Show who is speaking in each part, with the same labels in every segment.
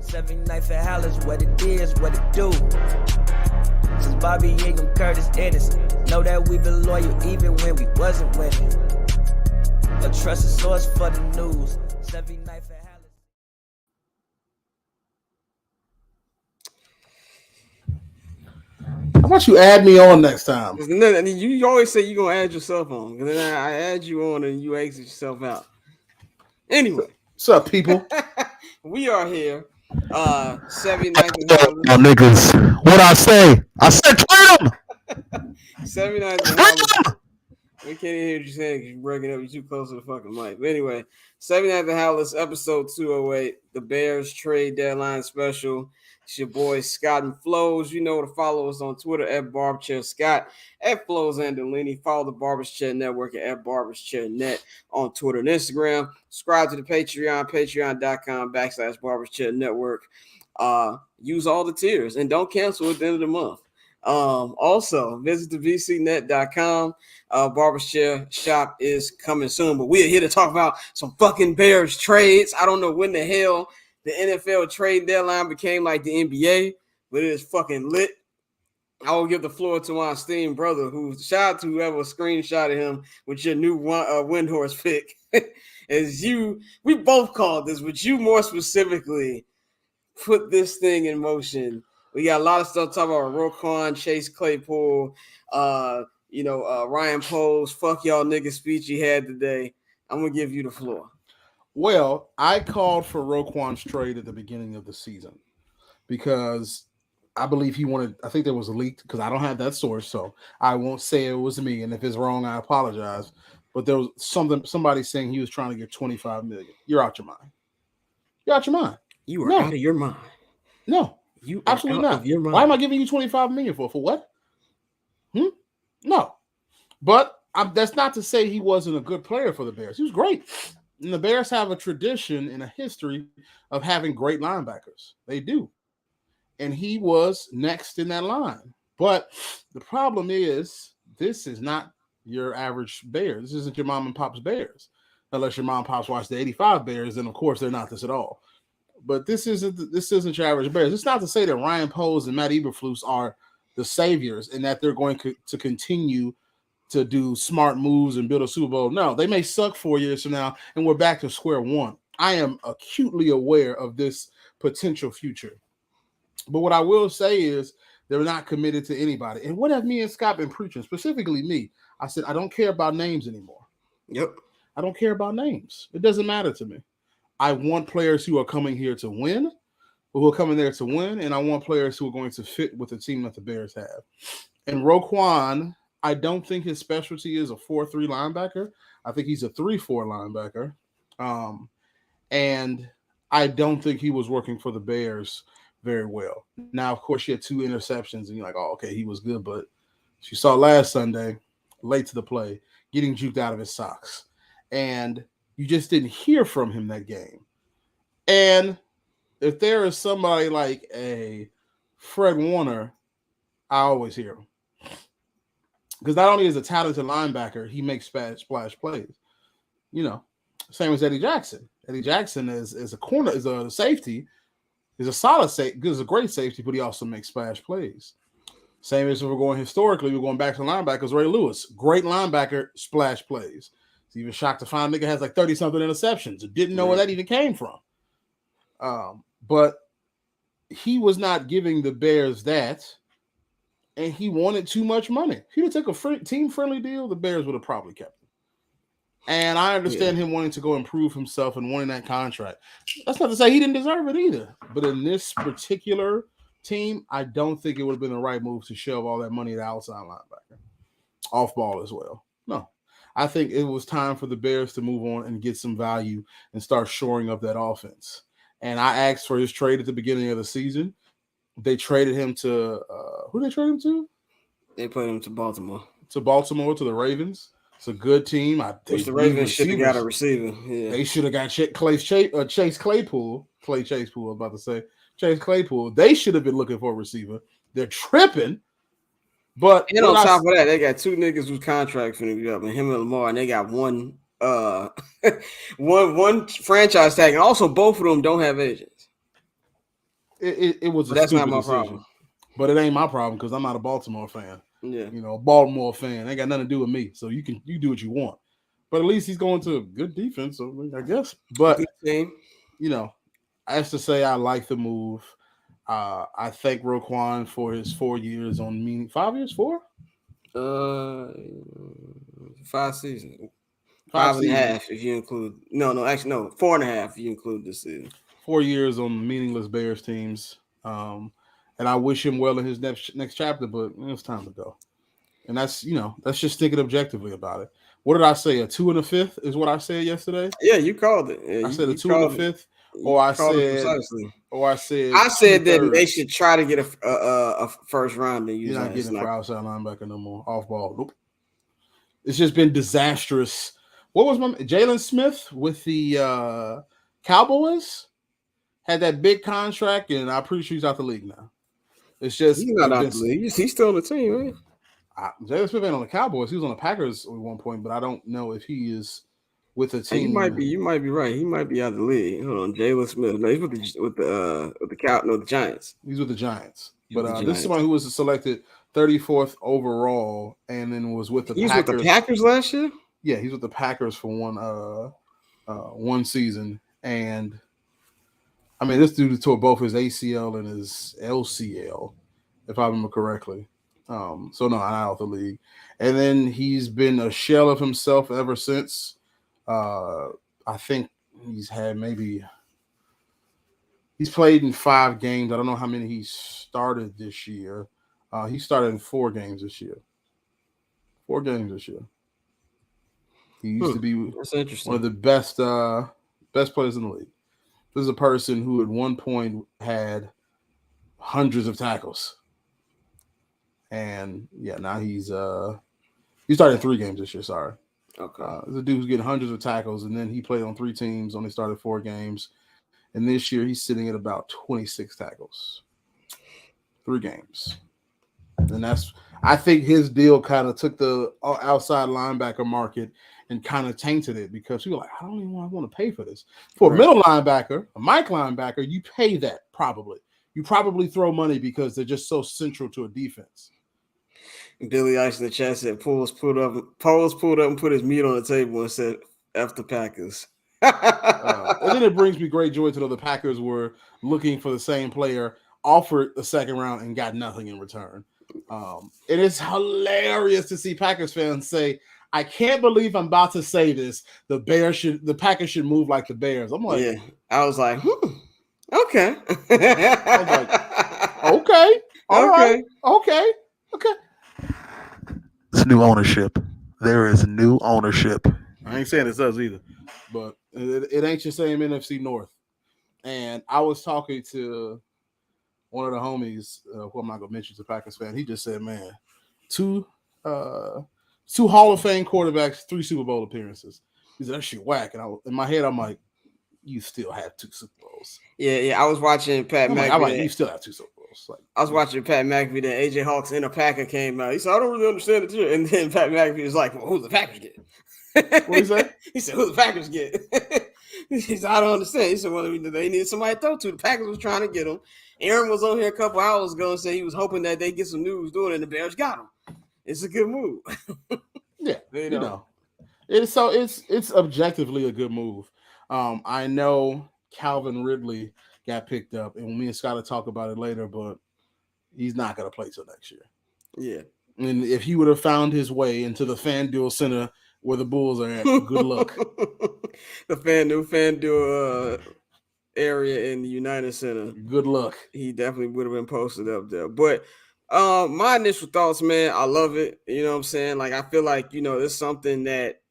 Speaker 1: 79th at Halas, what it is, what it do. Since Bobby Ingham, Curtis Ennis, know that we been loyal even when we wasn't winning. A trusted source for the news. 79th at Halas.
Speaker 2: How about you add me on next time?
Speaker 3: You always say you're going to add yourself on. And then I add you on and you exit yourself out. Anyway.
Speaker 2: What's up, people?
Speaker 3: We are here. 79th and Halas.
Speaker 2: Niggas. What I say? I said freedom!
Speaker 3: 79th and Halas. We can't even hear what you're saying because you're breaking up. You're too close to the fucking mic. But anyway, 79th and Halas, episode 208, the Bears trade deadline special. It's your boy Scott and Flows. You know to follow us on Twitter at BarberChairScott, at Flows Andolini. Follow the Barbers Chair Network at BarbersChairNet on Twitter and Instagram. Subscribe to the Patreon, patreon.com/Barbers Chair Network. Use all the tiers and don't cancel at the end of the month. Also, visit the VCnet.com. Barber's Chair shop is coming soon, but we are here to talk about some fucking Bears trades. I don't know when the hell the NFL trade deadline became like the NBA, but it is fucking lit. I will give the floor to my esteemed brother, who shout out to whoever screenshotted him with your new Windhorse pick. We both called this, but you more specifically put this thing in motion. We got a lot of stuff to talk about Roquan, Chase Claypool, Ryan Poles, fuck y'all niggas speech he had today. I'm going to give you the floor.
Speaker 2: Well, I called for Roquan's trade at the beginning of the season because I believe he wanted, I think there was a leak because I don't have that source, so I won't say it was me. And if it's wrong, I apologize. But there was somebody saying he was trying to get $25 million. You're out your mind. You're out your mind.
Speaker 3: You are out of your mind.
Speaker 2: No. You absolutely not. Why am I giving you $25 million for what? No, but that's not to say he wasn't a good player for the Bears. He was great, and the Bears have a tradition and a history of having great linebackers. They do, and he was next in that line. But the problem is, this is not your average Bears. This isn't your mom and pop's Bears, unless your mom and pops watch the '85 Bears. Then of course they're not this at all. But this isn't your average Bears. It's not to say that Ryan Poles and Matt Eberflus are the saviors and that they're going to continue to do smart moves and build a Super Bowl. No, they may suck 4 years from now, and we're back to square one. I am acutely aware of this potential future. But what I will say is they're not committed to anybody. And what have me and Scott been preaching, specifically me? I said, I don't care about names anymore.
Speaker 3: Yep.
Speaker 2: I don't care about names. It doesn't matter to me. I want players who are coming here to win, who are coming there to win, and I want players who are going to fit with the team that the Bears have. And Roquan, I don't think his specialty is a 4-3 linebacker. I think he's a 3-4 linebacker. And I don't think he was working for the Bears very well. Now, of course, he had 2 interceptions, and you're like, oh, okay, he was good. But as you saw last Sunday, late to the play, getting juked out of his socks. And you just didn't hear from him that game. And if there is somebody like a Fred Warner, I always hear him. Because not only is a talented linebacker, he makes splash plays. Same as Eddie Jackson. Eddie Jackson is a safety, is a solid safety, is a great safety, but he also makes splash plays. Same as if we're going historically, we're going back to linebackers. Ray Lewis, great linebacker, splash plays. It's even shocked to find a nigga has like 30-something interceptions. Didn't know where that even came from. But he was not giving the Bears that, and he wanted too much money. If he'd have took a team-friendly deal, the Bears would have probably kept him. And I understand him wanting to go improve himself and wanting that contract. That's not to say he didn't deserve it either. But in this particular team, I don't think it would have been the right move to shove all that money at the outside linebacker. Off ball as well. No. I think it was time for the Bears to move on and get some value and start shoring up that offense. And I asked for his trade at the beginning of the season. They traded him to who did they trade him to?
Speaker 3: They put him to Baltimore.
Speaker 2: To the Ravens. It's a good team.
Speaker 3: The Ravens should have got a receiver. Yeah.
Speaker 2: They should have got Chase Claypool. Chase Claypool. They should have been looking for a receiver. They're tripping. But
Speaker 3: and on top of that, they got 2 niggas whose contracts finna be up, and him and Lamar, and they got one franchise tag, and also both of them don't have agents.
Speaker 2: it was a
Speaker 3: But that's not
Speaker 2: stupid
Speaker 3: my
Speaker 2: decision.
Speaker 3: problem.
Speaker 2: But it ain't my problem because I'm not a Baltimore fan.
Speaker 3: Yeah.
Speaker 2: You know, a Baltimore fan. Ain't got nothing to do with me. So you do what you want. But at least he's going to a good defense, so I guess. But
Speaker 3: Good team.
Speaker 2: you know, I have to say I like the move. I thank Roquan for his 4 years on me. 5 years, 4?
Speaker 3: 5 seasons.
Speaker 2: 5
Speaker 3: 5.5
Speaker 2: seasons.
Speaker 3: if you include actually 4.5 if you include this season.
Speaker 2: 4 years on meaningless Bears teams. And I wish him well in his next chapter, but it's time to go. And that's just thinking objectively about it. What did I say? A 2 and a 5th is what I said yesterday.
Speaker 3: Yeah, you called it. Yeah,
Speaker 2: I said a 2 and a 5th, I
Speaker 3: said that they should try to get a first round.
Speaker 2: You're not getting for outside linebacker no more. Off ball. Nope. It's just been disastrous. What was Jalen Smith with the Cowboys? Had that big contract, and I'm pretty sure he's out the league now. It's just
Speaker 3: he's not out the league. He's still on the team, right?
Speaker 2: Jalen Smith ain't on the Cowboys. He was on the Packers at one point, but I don't know if he is with the team.
Speaker 3: You might be right. He might be out of the league. Hold on, Jalen Smith. No, he's with the Giants.
Speaker 2: He's with the Giants. This is somebody who was selected 34th overall, and then was with the Packers.
Speaker 3: He was with the Packers last year.
Speaker 2: Yeah, he's with the Packers for one season, and I mean this dude tore both his ACL and his LCL, if I remember correctly. So no, not out the league. And then he's been a shell of himself ever since. I think he's played in 5 games. I don't know how many he started this year. He started in 4 games this year. 4 games this year. He used to be one of the best players in the league. This is a person who at one point had hundreds of tackles. And yeah, now he started 3 games this year. Sorry.
Speaker 3: Okay.
Speaker 2: There's a dude who's getting hundreds of tackles, and then he played on 3 teams, only started 4 games. And this year he's sitting at about 26 tackles. 3 games. And I think his deal kind of took the outside linebacker market and kind of tainted it because people are like, I don't even want to pay for this. For a middle linebacker, a Mike linebacker, you pay that probably. You probably throw money because they're just so central to a defense.
Speaker 3: Billy Ice in the chat said, Poles pulled up and put his meat on the table and said, F the Packers.
Speaker 2: And then it brings me great joy to know the Packers were looking for the same player, offered the second round, and got nothing in return. It is hilarious to see Packers fans say, I can't believe I'm about to say this. The Packers should move like the Bears. I'm like,
Speaker 3: yeah. I was like, okay.
Speaker 2: I was like, okay. All right. Okay. It's new ownership. There is new ownership. I ain't saying it's us either, but it ain't your same NFC North. And I was talking to one of the homies, who I'm not gonna mention, a Packers fan. He just said, "Man, 2 Hall of Fame quarterbacks, 3 Super Bowl appearances." He said, "That shit whack." And in my head, I'm like, "You still have 2 Super Bowls."
Speaker 3: Yeah. I was watching Pat McAfee.
Speaker 2: I'm like, "You still have 2 Super Bowls." Like,
Speaker 3: I was watching Pat McAfee. Then AJ Hawks in a Packer came out. He said, "I don't really understand it too." And then Pat McAfee was like, "Well, who the Packers get?"
Speaker 2: What he said?
Speaker 3: He said, "Who the Packers get?" He said, "I don't understand." He said, "Well, they needed somebody to throw to. The Packers was trying to get him." Aaron was on here a couple hours ago and said he was hoping that they get some news doing it, and the Bears got him. It's a good move.
Speaker 2: Yeah, you know. It's objectively a good move. I know Calvin Ridley got picked up, and me and Scott will talk about it later, but he's not going to play till next year.
Speaker 3: Yeah.
Speaker 2: And if he would have found his way into the FanDuel Center where the Bulls are at, good luck.
Speaker 3: The FanDuel area in the United Center.
Speaker 2: Good luck.
Speaker 3: He definitely would have been posted up there. But my initial thoughts, man, I love it. You know what I'm saying? Like, I feel like, it's something that,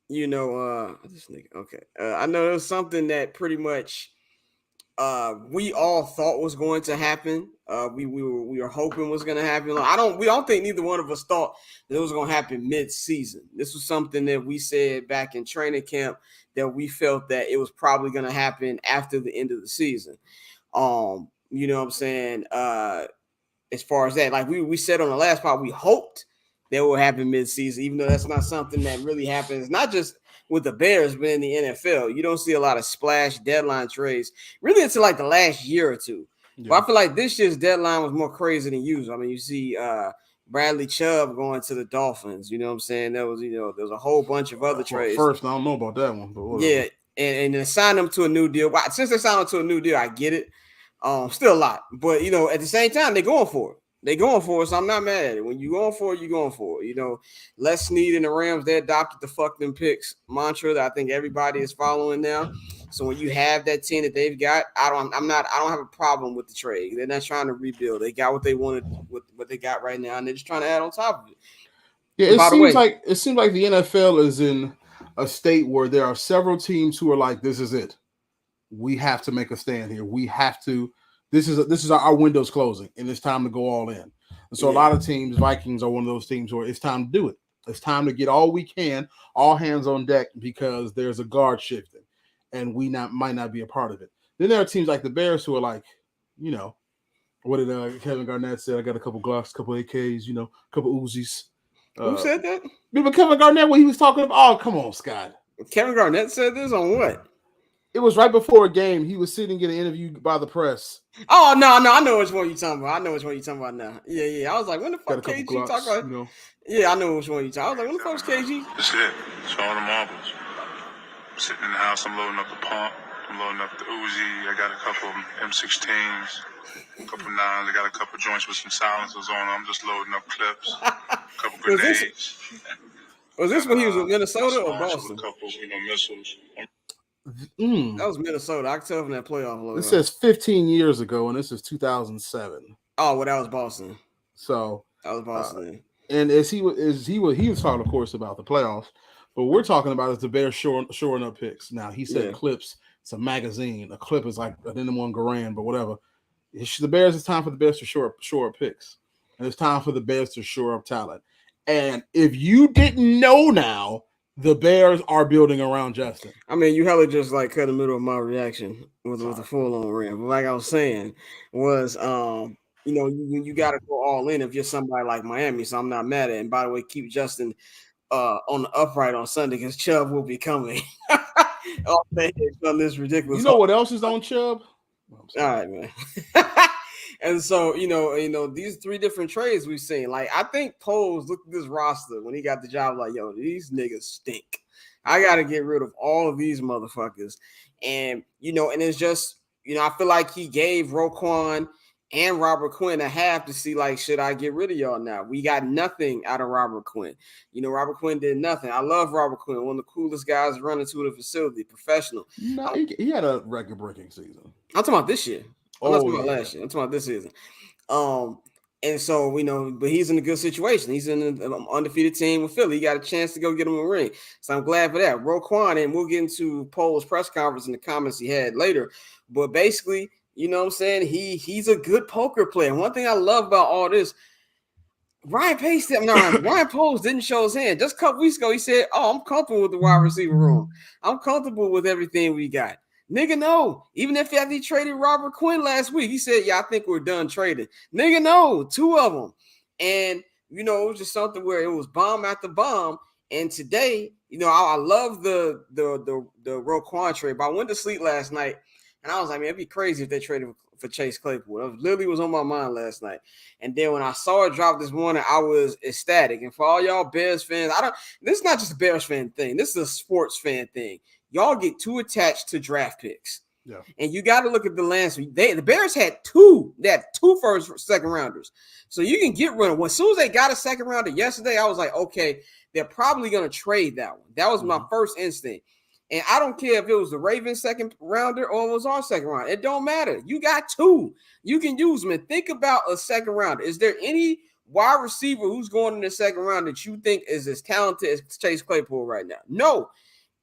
Speaker 3: this nigga, okay. I know it's something that pretty much we all thought was going to happen. We were hoping was going to happen. We don't think neither one of us thought that it was going to happen mid-season. This was something that we said back in training camp that we felt that it was probably going to happen after the end of the season. You know what I'm saying? As far as that, like we said on the last part, we hoped that will happen mid-season, even though that's not something that really happens. Not just with the Bears being in the NFL. You don't see a lot of splash deadline trades really until like the last year or two. Yeah. But I feel like this year's deadline was more crazy than usual. I mean, you see Bradley Chubb going to the Dolphins. You know what I'm saying? There was a whole bunch of other trades.
Speaker 2: First, I don't know about that one, but whatever.
Speaker 3: Yeah, and then sign them to a new deal. Well, since they signed them to a new deal, I get it. Still a lot, but at the same time, they're going for it. They're going for it, so I'm not mad at it. When you're going for it, you're going for it. Les Snead and the Rams, they adopted the "fuck them picks" mantra that I think everybody is following now. So when you have that team that they've got, I don't have a problem with the trade. They're not trying to rebuild. They got what they wanted with what they got right now, and they're just trying to add on top of it.
Speaker 2: Yeah, it seems like the NFL is in a state where there are several teams who are like, "This is it. We have to make a stand here. We have to. This is our window's closing, and it's time to go all in." And so a lot of teams, Vikings are one of those teams where it's time to do it. It's time to get all we can, all hands on deck, because there's a guard shifting, and we might not be a part of it. Then there are teams like the Bears who are like, what did Kevin Garnett say? I got a couple Glocks, a couple AKs, a couple Uzis.
Speaker 3: Who said that?
Speaker 2: Remember Kevin Garnett when he was talking about? Oh, come on, Scott.
Speaker 3: Kevin Garnett said this on what?
Speaker 2: It was right before a game. He was sitting getting interviewed by the press.
Speaker 3: Oh, no, I know which one you're talking about. I know which one you're talking about now. Yeah. I was like, when the fuck KG talk about? Yeah, I know which one you're talking about. I was like, when the fuck is KG?
Speaker 4: That's it. It's all the marbles. I'm sitting in the house. I'm loading up the pump. I'm loading up the Uzi. I got a couple M16s, a couple 9s. I got a couple joints with some silencers on them. I'm just loading up clips, a couple grenades.
Speaker 3: Was this when he was in Minnesota or Boston?
Speaker 4: A couple, missiles.
Speaker 3: That was Minnesota. I can tell from that playoff logo.
Speaker 2: It says 15 years ago, and this is 2007.
Speaker 3: Oh, well, that was Boston.
Speaker 2: So
Speaker 3: that was Boston.
Speaker 2: And he was talking, of course, about the playoffs, but we're talking about is the Bears shoring up picks. Now he said clips. It's a magazine. A clip is like an N1 Garand, but whatever. The Bears. It's time for the Bears to shore up picks, and it's time for the Bears to shore up talent. And if you didn't know now, the Bears are building around Justin.
Speaker 3: I mean, you hella just like cut in the middle of my reaction with a full-on rant. But like I was saying, was you got to go all in if you're somebody like Miami. So I'm not mad at it. And by the way, keep Justin on the upright on Sunday because Chubb will be coming. On this ridiculous.
Speaker 2: You know what else is on Chubb?
Speaker 3: All right, man. And so, these 3 different trades we've seen. Like, I think Poles looked at this roster when he got the job like, yo, these niggas stink. I got to get rid of all of these motherfuckers. And, and it's just, I feel like he gave Roquan and Robert Quinn a half to see, like, should I get rid of y'all now? We got nothing out of Robert Quinn. Robert Quinn did nothing. I love Robert Quinn, one of the coolest guys running to the facility, professional.
Speaker 2: No, he had a record-breaking season.
Speaker 3: I'm talking about this year. I'm not talking about last year. I'm talking about this season. And so, but he's in a good situation. He's in an undefeated team with Philly. He got a chance to go get him a ring. So I'm glad for that. Roquan, and we'll get into Pole's press conference and the comments he had later. But basically, you know what I'm saying? He's a good poker player. One thing I love about all this, Ryan Poles didn't show his hand. Just a couple weeks ago, he said, "Oh, I'm comfortable with the wide receiver room. I'm comfortable with everything we got." Nigga, no. Even if he traded Robert Quinn last week, he said, "Yeah, I think we're done trading." Nigga, no. 2 of them. And, it was just something where it was bomb after bomb. And today, I love the Roquan trade, but I went to sleep last night and I was like, man, it'd be crazy if they traded for Chase Claypool. That literally was on my mind last night. And then when I saw it drop this morning, I was ecstatic. And for all y'all Bears fans, this is not just a Bears fan thing. This is a sports fan thing. Y'all get too attached to draft picks. Yeah. And you got to look at the landscape. The Bears had 2. They had 2 second rounders. So you can get rid of one. As soon as they got a second rounder yesterday, I was like, okay, they're probably going to trade that one. That was my first instinct. And I don't care if it was the Ravens second rounder or it was our second round. It don't matter. You got 2. You can use them. And think about a second rounder. Is there any wide receiver who's going in the second round that you think is as talented as Chase Claypool right now? No.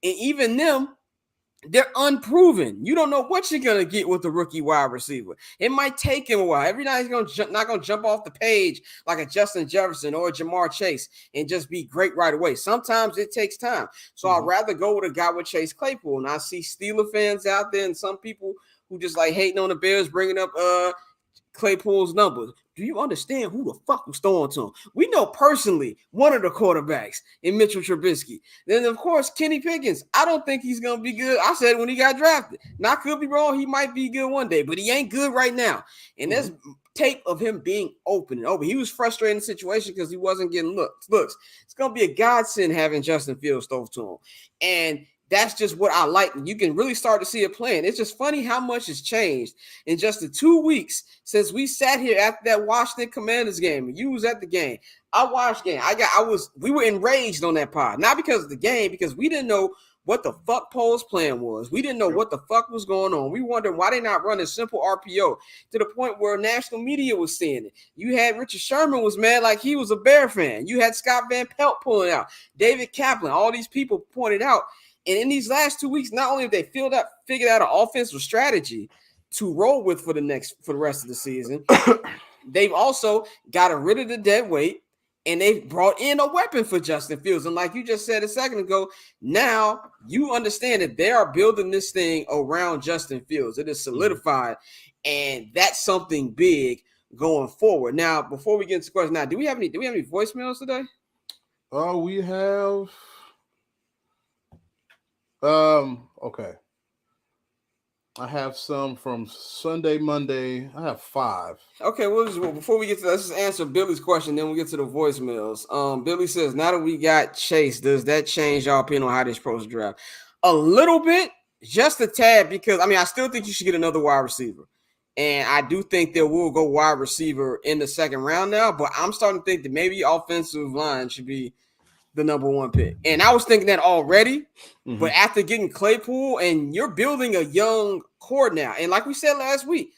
Speaker 3: And even them, they're unproven. You don't know what you're going to get with a rookie wide receiver. It might take him a while. Every night he's not going to jump off the page like a Justin Jefferson or a Jamar Chase and just be great right away. Sometimes it takes time. So I'd rather go with a guy with Chase Claypool. And I see Steeler fans out there and some people who just like hating on the Bears bringing up Claypool's numbers. Do you understand who the fuck was throwing to him? We know personally one of the quarterbacks in Mitchell Trubisky. Then, of course, Kenny Pickens. I don't think he's going to be good. I said when he got drafted. Now, I could be wrong. He might be good one day, but he ain't good right now. And there's tape of him being open and open. He was frustrated in the situation because he wasn't getting looks. It's going to be a godsend having Justin Fields throw to him. And that's just what I like. You can really start to see it playing. It's just funny how much has changed in just the 2 weeks since we sat here after that Washington Commanders game. You was at the game. I watched game. We were enraged on that pod. Not because of the game, because we didn't know what the fuck Pole's plan was. We didn't know what the fuck was going on. We wondered why they not run a simple RPO to the point where national media was seeing it. You had Richard Sherman was mad like he was a Bear fan. You had Scott Van Pelt pulling out. David Kaplan. All these people pointed out. And in these last 2 weeks, not only have they figured out an offensive strategy to roll with for the rest of the season, they've also got rid of the dead weight, and they've brought in a weapon for Justin Fields. And like you just said a second ago, now you understand that they are building this thing around Justin Fields. It is solidified, and that's something big going forward. Now, before we get into questions, do we have any voicemails today?
Speaker 2: We have. Okay. I have some from Sunday, Monday. I have 5.
Speaker 3: Okay, before we get to that, let's just answer Billy's question, then we'll get to the voicemails. Billy says, now that we got Chase, does that change y'all opinion on how this approach the draft? A little bit, just a tad, because I still think you should get another wide receiver. And I do think that we'll go wide receiver in the second round now, but I'm starting to think that maybe offensive line should be the number 1 pick. And I was thinking that already, but after getting Claypool, and you're building a young core now, and like we said last week,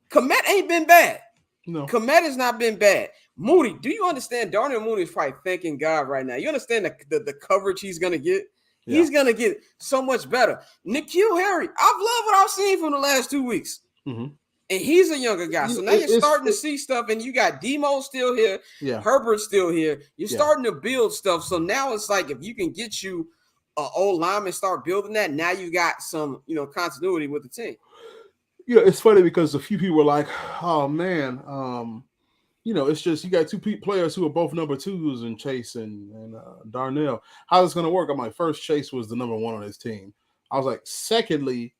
Speaker 3: Kmet ain't been bad.
Speaker 2: No.
Speaker 3: Kmet has not been bad. Mooney, do you understand? Darnell Mooney is probably thanking God right now. You understand the coverage he's going to get? Yeah. He's going to get so much better. N'Keal Harry, I've loved what I've seen from the last 2 weeks. And he's a younger guy. So now you're starting to see stuff, and you got Demo still here. Yeah. Herbert's still here. You're starting to build stuff. So now it's like if you can get you an old lineman, start building that, now you got some, continuity with the team.
Speaker 2: Yeah, it's funny because a few people were like, oh, man, it's just you got 2 players who are both number 2s in Chase and Darnell. How's this going to work? I'm like, first, Chase was the number 1 on his team. I was like, secondly,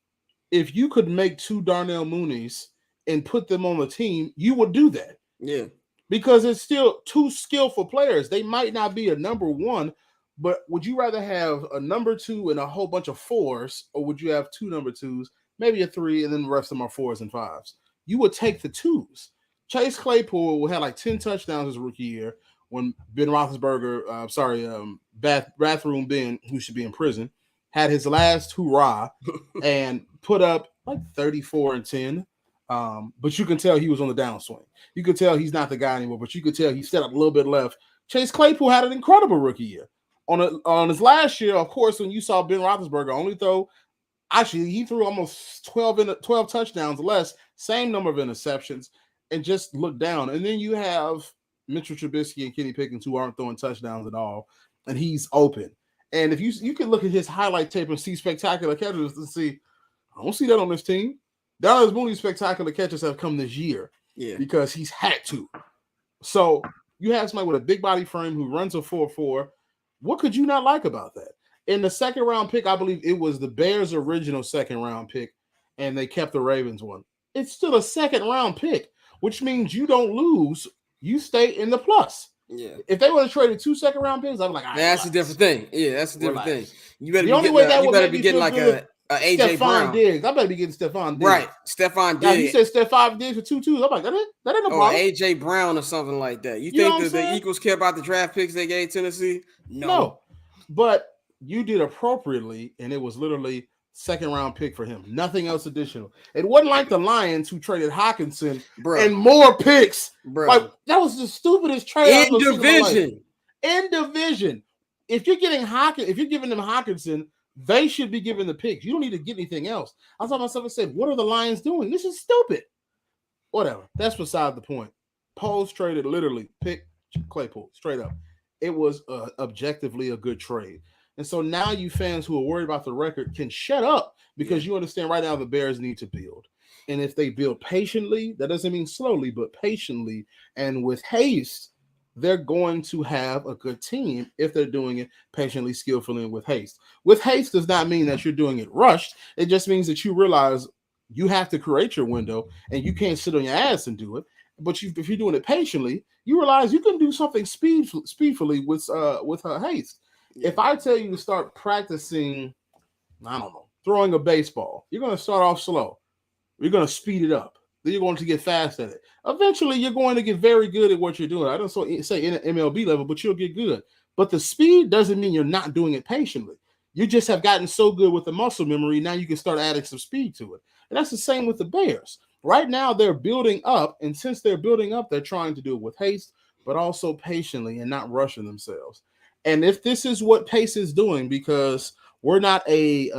Speaker 2: if you could make 2 Darnell Mooneys and put them on the team, you would do that.
Speaker 3: Yeah.
Speaker 2: Because it's still 2 skillful players. They might not be a number 1, but would you rather have a number 2 and a whole bunch of 4s, or would you have 2 number 2s, maybe a 3, and then the rest of them are 4s and 5s? You would take the 2s. Chase Claypool had like 10 touchdowns his rookie year when Ben Roethlisberger, Bathroom Ben, who should be in prison, had his last hurrah and put up like 34 and 10. But you can tell he was on the downswing. You could tell he's not the guy anymore, but you could tell he stepped up a little bit left. Chase Claypool had an incredible rookie year. On his last year, of course, when you saw Ben Roethlisberger only throw, actually he threw almost 12 touchdowns less, same number of interceptions, and just looked down. And then you have Mitchell Trubisky and Kenny Pickens who aren't throwing touchdowns at all, and he's open. And if you can look at his highlight tape and see spectacular catches and see, I don't see that on this team. Darnell Mooney's spectacular catches have come this year because he's had to. So you have somebody with a big body frame who runs a 4.4. What could you not like about that? In the second round pick, I believe it was the Bears' original second round pick, and they kept the Ravens one. It's still a second round pick, which means you don't lose. You stay in the plus.
Speaker 3: Yeah.
Speaker 2: If they would have traded 2 second round picks, I'm like,
Speaker 3: that's a different thing. Yeah, that's a different thing. You better be getting like a AJ Brown.
Speaker 2: Diggs. I better be getting Stephon Diggs.
Speaker 3: Right. Stephon Diggs.
Speaker 2: Now, you said Stephon Diggs for 2 2s. I'm like, that ain't no problem.
Speaker 3: AJ Brown or something like that. You think that the Eagles care about the draft picks they gave Tennessee? No.
Speaker 2: But you did appropriately, and it was literally second round pick for him. Nothing else additional. It wasn't like the Lions who traded Hawkinson and more picks. Like, that was the stupidest trade.
Speaker 3: In division.
Speaker 2: If you're giving them Hawkinson, they should be given the picks. You don't need to get anything else. I thought myself and said, what are the Lions doing? This is stupid. Whatever. That's beside the point. Poles traded literally pick Claypool straight up. It was objectively a good trade. And so now you fans who are worried about the record can shut up because you understand right now the Bears need to build. And if they build patiently, that doesn't mean slowly, but patiently and with haste, they're going to have a good team if they're doing it patiently, skillfully, and with haste. With haste does not mean that you're doing it rushed. It just means that you realize you have to create your window and you can't sit on your ass and do it. But if you're doing it patiently, you realize you can do something speedfully with haste. Yeah. If I tell you to start practicing, I don't know, throwing a baseball, you're going to start off slow. You're going to speed it up. Then you're going to get fast at it. Eventually, you're going to get very good at what you're doing. I don't say in an MLB level, but you'll get good. But the speed doesn't mean you're not doing it patiently. You just have gotten so good with the muscle memory, now you can start adding some speed to it. And that's the same with the Bears. Right now, they're building up, and since they're building up, they're trying to do it with haste, but also patiently and not rushing themselves. And if this is what Pace is doing, because we're not a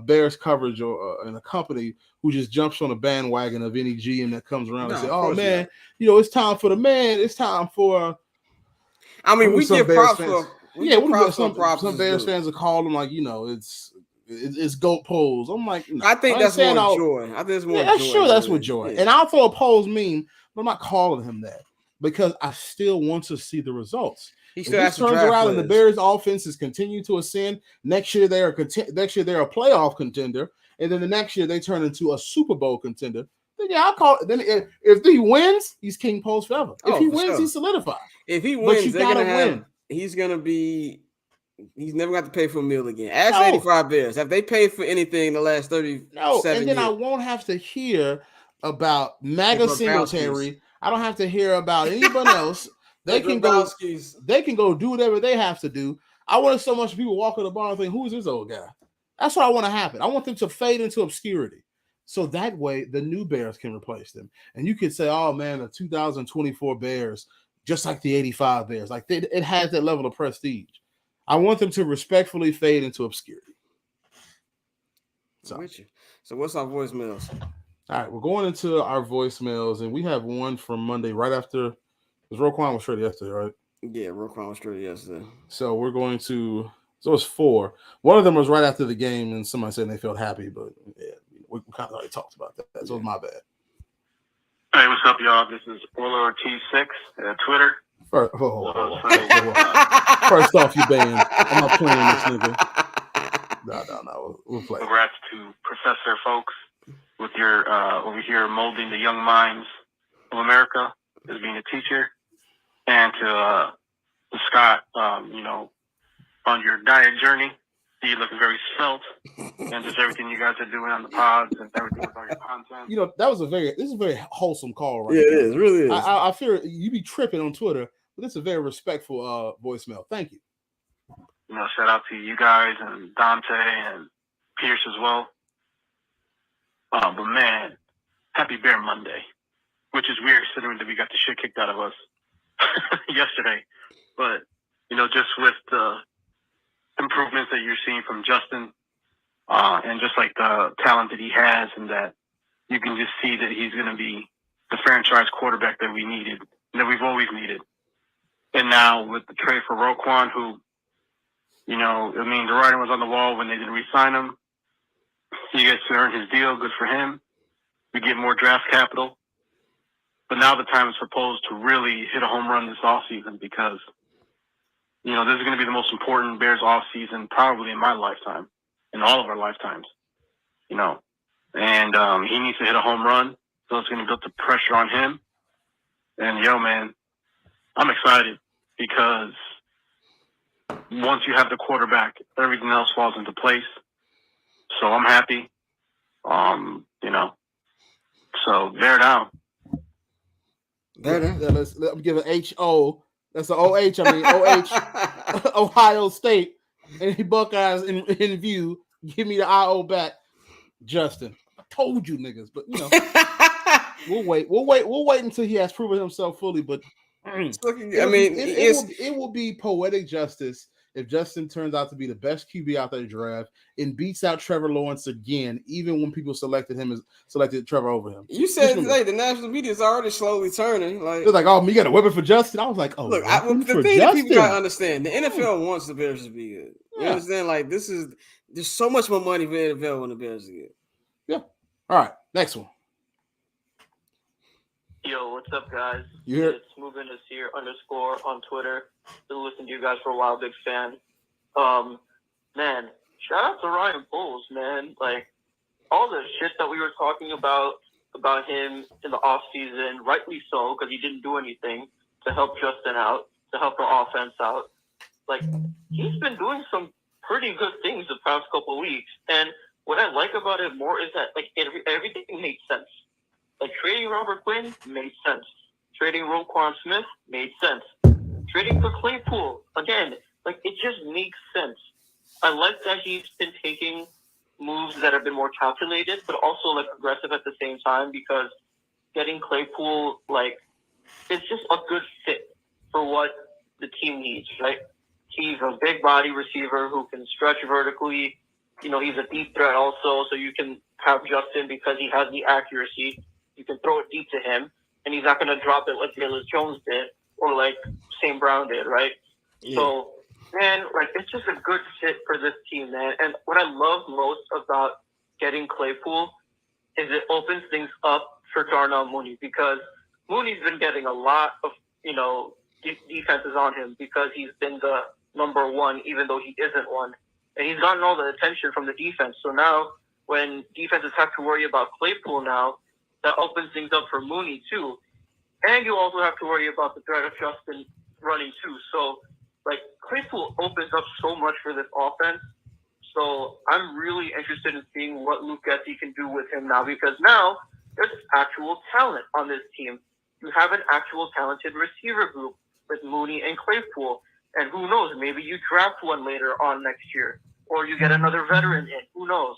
Speaker 2: Bears coverage or in a company who just jumps on a bandwagon of any GM that comes around and say, "Oh man, it's time for the man. It's time for."
Speaker 3: I mean, we give props for.
Speaker 2: Some Bears fans will call them like, it's goat polls. I'm like, no.
Speaker 3: I think that's more joy. I think it's more joy.
Speaker 2: Sure, that's what joy. Yeah. And I'll throw a polls meme, but I'm not calling him that because I still want to see the results. He still has turns around and the Bears offenses continue to ascend. Next year they're a playoff contender, and then the next year they turn into a Super Bowl contender. Then I'll call it. Then if he wins, he's King Post forever. If he wins, he's solidified.
Speaker 3: If he wins, they're gonna win. He's gonna be. He's never got to pay for a meal again. Ask 85 Bears. Have they paid for anything in the last 37 years?
Speaker 2: And then I won't have to hear about MAGA Singletary. I don't have to hear about anyone else. They can go do whatever they have to do. I want so much people walk in the bar and think, who is this old guy? That's what I want to happen. I want them to fade into obscurity. So that way the new Bears can replace them. And you could say, oh man, the 2024 Bears, just like the 85 Bears, like it has that level of prestige. I want them to respectfully fade into obscurity.
Speaker 3: So what's our voicemails?
Speaker 2: All right, we're going into our voicemails, and we have one from Monday right after. Because Roquan was straight yesterday, right?
Speaker 3: Yeah, Roquan was straight yesterday.
Speaker 2: So we're going to. So it's 4. One of them was right after the game, and somebody said they felt happy, but yeah, we kind of already talked about that. So it was my bad.
Speaker 5: Hey, what's up, y'all? This is Orla T6 at Twitter.
Speaker 2: First off, you banned. I'm not playing this nigga. No. We'll play.
Speaker 5: Congrats to Professor folks with your over here molding the young minds of America as being a teacher, and to Scott, on your diet journey. You're looking very svelte, and just everything you guys are doing on the pods and everything with all your content.
Speaker 2: This is a very wholesome call, right?
Speaker 3: Yeah, it is. Really is.
Speaker 2: I fear you be tripping on Twitter, but this is a very respectful voicemail. Thank you.
Speaker 5: Shout out to you guys and Dante and Pierce as well. But man, happy Bear Monday, which is weird considering that we got the shit kicked out of us yesterday. But just with the improvements that you're seeing from Justin, and just like the talent that he has, and that you can just see that he's going to be the franchise quarterback that we needed, and that we've always needed. And now with the trade for Roquan, who, the writing was on the wall when they didn't re-sign him. He gets to earn his deal. Good for him. We get more draft capital. But now the time is supposed to really hit a home run this offseason, because this is going to be the most important Bears offseason probably in my lifetime, in all of our lifetimes, And he needs to hit a home run, so it's going to build the pressure on him. And, man, I'm excited because once you have the quarterback, everything else falls into place. So I'm happy, So bear down.
Speaker 2: Let's give an H-O. That's an O-H. O-H. Ohio State. Any Buckeyes in view, give me the I-O back. Justin. I told you niggas, but we'll wait. We'll wait until he has proven himself fully, but it will be poetic justice if Justin turns out to be the best QB out there to draft and beats out Trevor Lawrence again, even when people selected Trevor over him.
Speaker 3: You said today the national media is already slowly turning.
Speaker 2: They're like, oh, you got a weapon for Justin? I was like, oh,
Speaker 3: look, the thing that people gotta understand, the NFL wants the Bears to be good. You understand? Like, there's so much more money for the NFL when the Bears are good.
Speaker 2: Yeah. All right, next one.
Speaker 6: Yo, what's up, guys?
Speaker 2: You hear?
Speaker 6: It's Moving Us Here _ on Twitter. Been listening to you guys for a while, big fan. Man, shout out to Ryan Poles, man. Like, all the shit that we were talking about him in the off season, rightly so, because he didn't do anything to help Justin out, to help the offense out. Like, he's been doing some pretty good things the past couple of weeks. And what I like about it more is that, like, everything made sense. Like, trading Robert Quinn made sense. Trading Roquan Smith made sense. Trading for Claypool, again, like, it just makes sense. I like that he's been taking moves that have been more calculated, but also, like, aggressive at the same time, because getting Claypool, like, it's just a good fit for what the team needs, right? He's a big body receiver who can stretch vertically. You know, he's a deep threat also, so you can have Justin because he has the accuracy. You can throw it deep to him, and he's not going to drop it like Halas Jones did or like St. Brown did, right?
Speaker 3: Yeah.
Speaker 6: So, man, like, it's just a good fit for this team, man. And what I love most about getting Claypool is it opens things up for Darnell Mooney, because Mooney's been getting a lot of, you know, defenses on him because he's been the number one, even though he isn't one. And he's gotten all the attention from the defense. So now when defenses have to worry about Claypool now, that opens things up for Mooney too. And you also have to worry about the threat of Justin running too. So, like, Claypool opens up so much for this offense. So I'm really interested in seeing what Luke Getsy can do with him now, because now there's actual talent on this team. You have an actual talented receiver group with Mooney and Claypool. And who knows, maybe you draft one later on next year, or you get another veteran in. Who knows?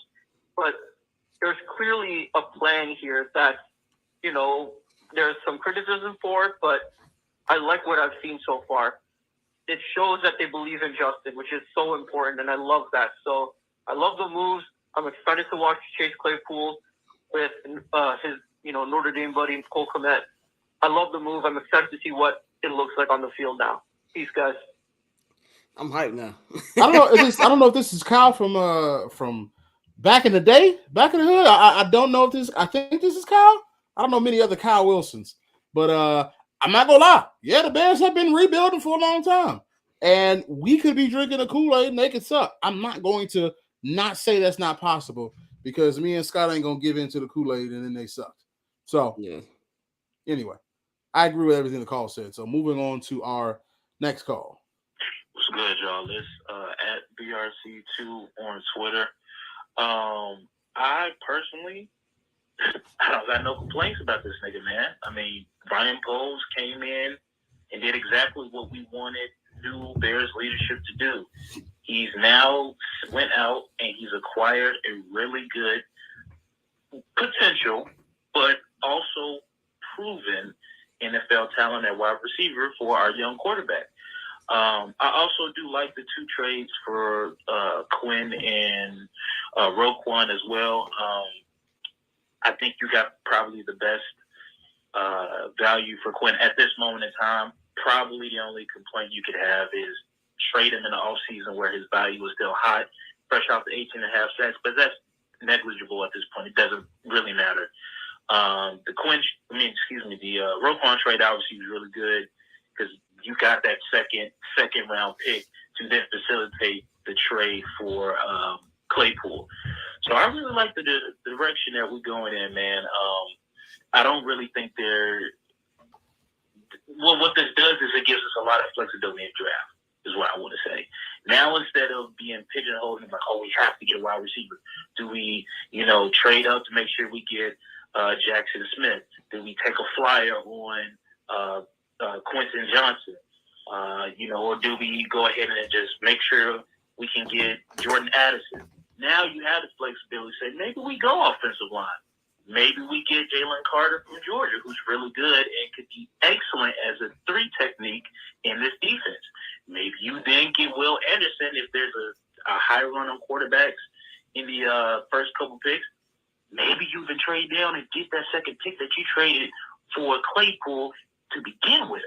Speaker 6: But there's clearly a plan here that, you know, there's some criticism for it, but I like what I've seen so far. It shows that they believe in Justin, which is so important, and I love that. So I love the moves. I'm excited to watch Chase Claypool with his, you know, Notre Dame buddy, Cole Kmet. I love the move. I'm excited to see what it looks like on the field now. Peace, guys.
Speaker 3: I'm hyped now.
Speaker 2: I don't know if this is Kyle from back in the day, back in the hood. I don't know if this. I think this is Kyle. I don't know many other Kyle Wilsons, but I'm not gonna lie. Yeah, the Bears have been rebuilding for a long time, and we could be drinking a Kool-Aid and they could suck. I'm not going to not say that's not possible, because me and Scott ain't gonna give in to the Kool-Aid and then they sucked. So
Speaker 3: Yeah.
Speaker 2: Anyway, I agree with everything the call said. So moving on to our next call.
Speaker 7: What's good, y'all? This at BRC2 on Twitter. I personally, I don't got no complaints about this nigga, man. I mean, Ryan Poles came in and did exactly what we wanted new Bears leadership to do. He's now went out and he's acquired a really good potential, but also proven NFL talent at wide receiver for our young quarterback. I also do like the two trades for Quinn and Roquan as well. I think you got probably the best value for Quinn at this moment in time. Probably the only complaint you could have is trade him in the offseason where his value was still hot, fresh off the 18.5 sacks, but that's negligible at this point. It doesn't really matter. The Roquan trade obviously was really good because you got that second round pick to then facilitate the trade for Claypool. So I really like the direction that we're going in, man. I don't really think what this does is it gives us a lot of flexibility in draft, is what I want to say. Now, instead of being pigeonholed and like, oh, we have to get a wide receiver, do we, trade up to make sure we get Jackson Smith? Do we take a flyer on Quentin Johnson? Or do we go ahead and just make sure we can get Jordan Addison? Now you have the flexibility to say, maybe we go offensive line. Maybe we get Jalen Carter from Georgia, who's really good and could be excellent as a 3 technique in this defense. Maybe you then get Will Anderson if there's a high run on quarterbacks in the first couple picks. Maybe you can trade down and get that second pick that you traded for Claypool to begin with.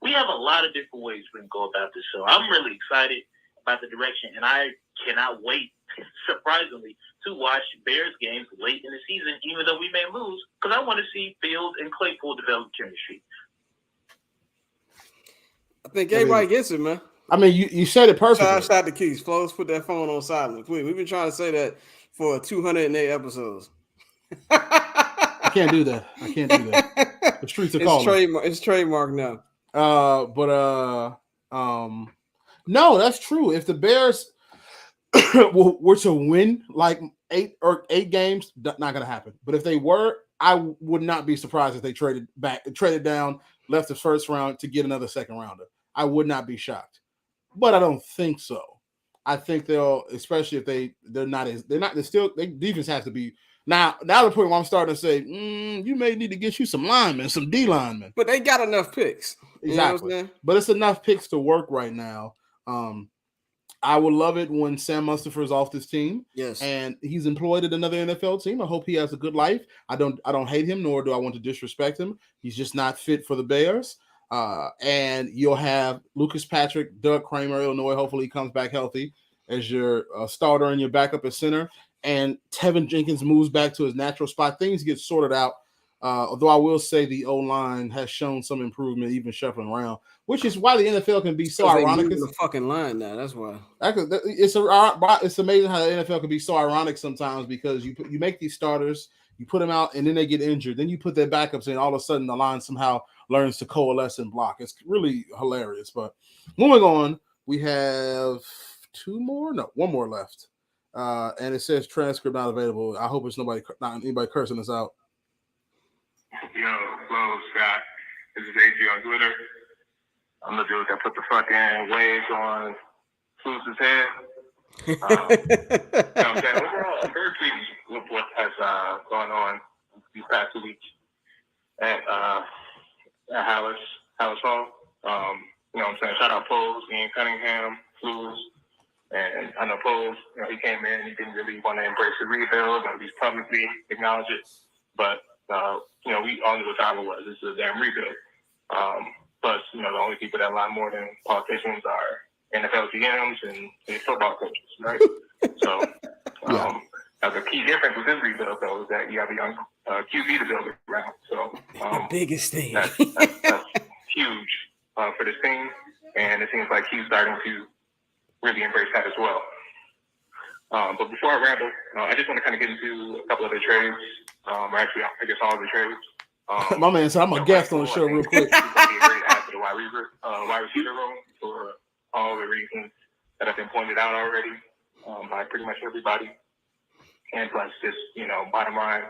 Speaker 7: We have a lot of different ways we can go about this. So I'm really excited about the direction, and I cannot wait surprisingly, to watch Bears games late in the season, even though we may lose, because I want to see Fields and Claypool develop chemistry.
Speaker 3: I think everybody gets it, man.
Speaker 2: I mean, you said it perfectly.
Speaker 3: Shout the keys. Flows, put that phone on silent. We've been trying to say that for 208 episodes.
Speaker 2: I can't do that. The streets are calling.
Speaker 3: It's trademark now.
Speaker 2: No, that's true. If the Bears were to win like eight games, not going to happen. But if they were, I would not be surprised if they traded down, left the first round to get another second rounder. I would not be shocked. But I don't think so. I think they'll, especially if their defense has to be now the point where I'm starting to say, you may need to get you some linemen, some D linemen.
Speaker 3: But they got enough picks.
Speaker 2: Exactly. But it's enough picks to work right now. I would love it when Sam Mustipher is off this team.
Speaker 3: Yes.
Speaker 2: And he's employed at another NFL team. I hope he has a good life. I don't hate him, nor do I want to disrespect him. He's just not fit for the Bears. And you'll have Lucas Patrick, Doug Kramer, Illinois. Hopefully he comes back healthy as your starter and your backup at center. And Tevin Jenkins moves back to his natural spot. Things get sorted out. Although I will say the O-line has shown some improvement, even shuffling around, which is why the NFL can be so ironic.
Speaker 3: It's the fucking line now. That's why.
Speaker 2: It's amazing how the NFL can be so ironic sometimes, because you make these starters, you put them out, and then they get injured. Then you put their backups in. All of a sudden, the line somehow learns to coalesce and block. It's really hilarious. But moving on, we have one more left, and it says transcript not available. I hope it's not anybody cursing us out.
Speaker 4: Yo, hello, Scott. This is AG on Twitter. I'm the dude that put the fucking waves on Fluce's head. You know what I'm saying? Overall, I'm very pleased with what has gone on these past 2 weeks at Halas Hall. You know what I'm saying? Shout out Pose, Ian Cunningham, Fluce. And I know Pose, he came in, he didn't really want to embrace the rebuild, or at least publicly acknowledge it. But we all knew what time it was. This is a damn rebuild. Plus, the only people that lie more than politicians are NFL GMs and football coaches, right? So, the key difference with this rebuild, though, is that you have a young QB to build around. So,
Speaker 3: the biggest thing.
Speaker 4: That's huge for this team, and it seems like he's starting to really embrace that as well. But before I ramble, I just want to kind of get into a couple of the trades. Actually, I guess all of the trades.
Speaker 2: My man said I'm a guest on the show real quick.
Speaker 4: He's going to be a great asset to the wide receiver room for all the reasons that have been pointed out already by pretty much everybody. And plus, just, bottom line,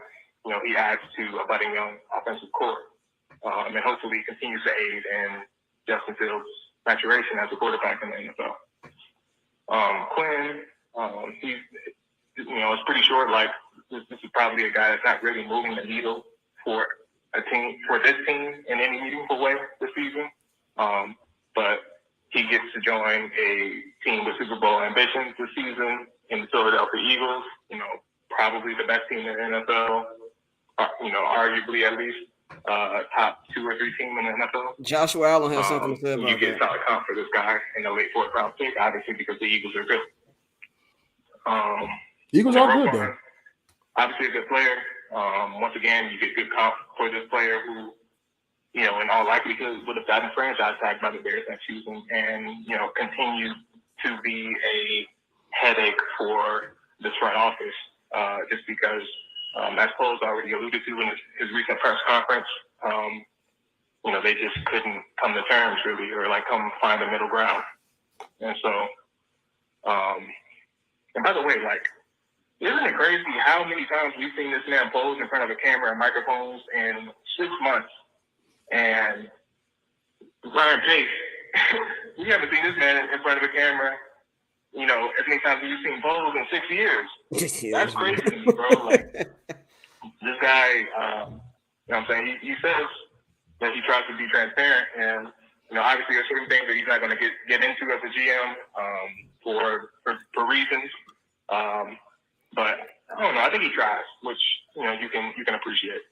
Speaker 4: he adds to a budding young offensive core. And hopefully continues to aid in Justin Fields' maturation as a quarterback in the NFL. Quinn, it's pretty short. Like, this is probably a guy that's not really moving the needle for this team in any meaningful way this season. But he gets to join a team with Super Bowl ambitions this season in the Philadelphia Eagles. Probably the best team in the NFL. Arguably at least top 2 or 3 team in the NFL.
Speaker 3: Joshua Allen has something to say about that.
Speaker 4: You get solid comp for this guy in the late 4th round pick, obviously, because the Eagles are good.
Speaker 2: Eagles are good, though.
Speaker 4: Obviously a good player. Once again, you get good comp for this player who, in all likelihood would have gotten franchise tagged by the Bears next season and, continue to be a headache for this front office, just because, as Poles already alluded to in his recent press conference, they just couldn't come to terms really, or come find a middle ground. And so, and by the way, isn't it crazy how many times we've seen this man pose in front of a camera and microphones in 6 months? And Ryan Pace, we haven't seen this man in front of a camera, as many times as you've seen pose in 6 years. That's crazy to me, bro. This guy, what I'm saying, he says that he tries to be transparent, and obviously there's certain things that he's not going to get into as a GM for reasons. But I don't know. I think he tries, which you can appreciate.